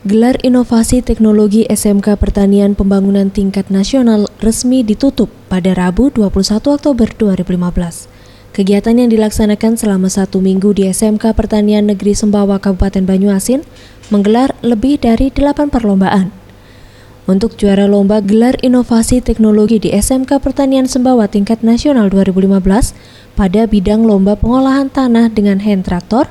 Gelar Inovasi Teknologi SMK Pertanian Pembangunan Tingkat Nasional resmi ditutup pada Rabu 21 Oktober 2015. Kegiatan yang dilaksanakan selama 1 minggu di SMK Pertanian Negeri Sembawa Kabupaten Banyuasin menggelar lebih dari 8 perlombaan. Untuk juara lomba Gelar Inovasi Teknologi di SMK Pertanian Sembawa Tingkat Nasional 2015 pada bidang lomba pengolahan tanah dengan hand traktor,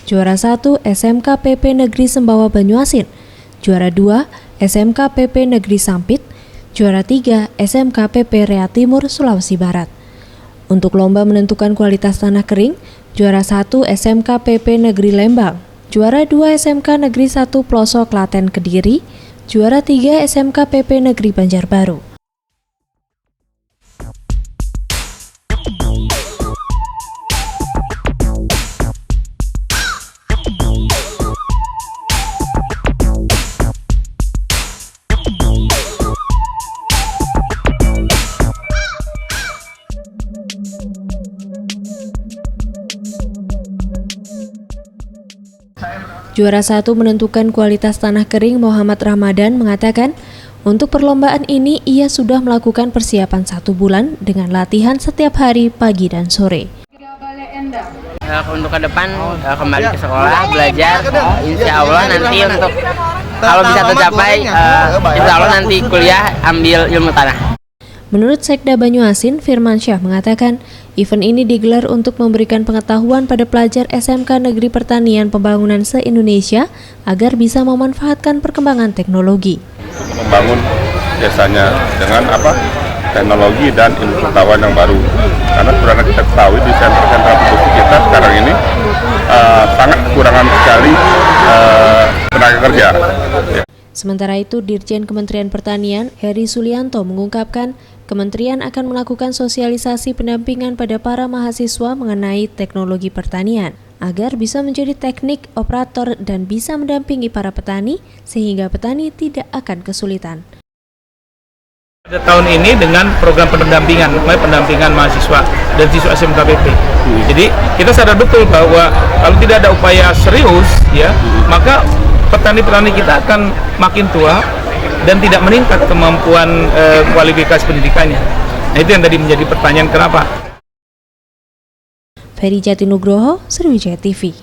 juara 1 SMK PP Negeri Sembawa Banyuasin, juara 2 SMK PP Negeri Sampit, juara 3 SMK PP Rea Timur Sulawesi Barat. Untuk lomba menentukan kualitas tanah kering, juara 1 SMK PP Negeri Lembang, juara 2 SMK Negeri 1 Pelosok Klaten Kediri, juara 3 SMK PP Negeri Banjarbaru. Juara 1 menentukan kualitas tanah kering Muhammad Ramadan mengatakan, untuk perlombaan ini ia sudah melakukan persiapan 1 bulan dengan latihan setiap hari pagi dan sore. Untuk ke depan kembali ke sekolah, belajar, insya Allah nanti untuk kalau bisa tercapai, insya Allah nanti kuliah ambil ilmu tanah. Menurut Sekda Banyuasin, Firman Syah mengatakan, event ini digelar untuk memberikan pengetahuan pada pelajar SMK Negeri Pertanian Pembangunan se-Indonesia agar bisa memanfaatkan perkembangan teknologi. Membangun desanya dengan teknologi dan ilmu pengetahuan yang baru. Karena sebenarnya kita ketahui di sentra-sentra produksi kita sekarang ini sangat kekurangan sekali tenaga kerja. Sementara itu, Dirjen Kementerian Pertanian, Heri Sulianto mengungkapkan, Kementerian akan melakukan sosialisasi pendampingan pada para mahasiswa mengenai teknologi pertanian, agar bisa menjadi teknik, operator, dan bisa mendampingi para petani, sehingga petani tidak akan kesulitan. Pada tahun ini dengan program pendampingan mahasiswa dan siswa SMK PP. Jadi kita sadar betul bahwa kalau tidak ada upaya serius, maka petani-petani kita akan makin tua dan tidak meningkat kemampuan kualifikasi pendidikannya. Nah, itu yang tadi menjadi pertanyaan kenapa. Ferry Jatinugroho, Sriwijaya TV.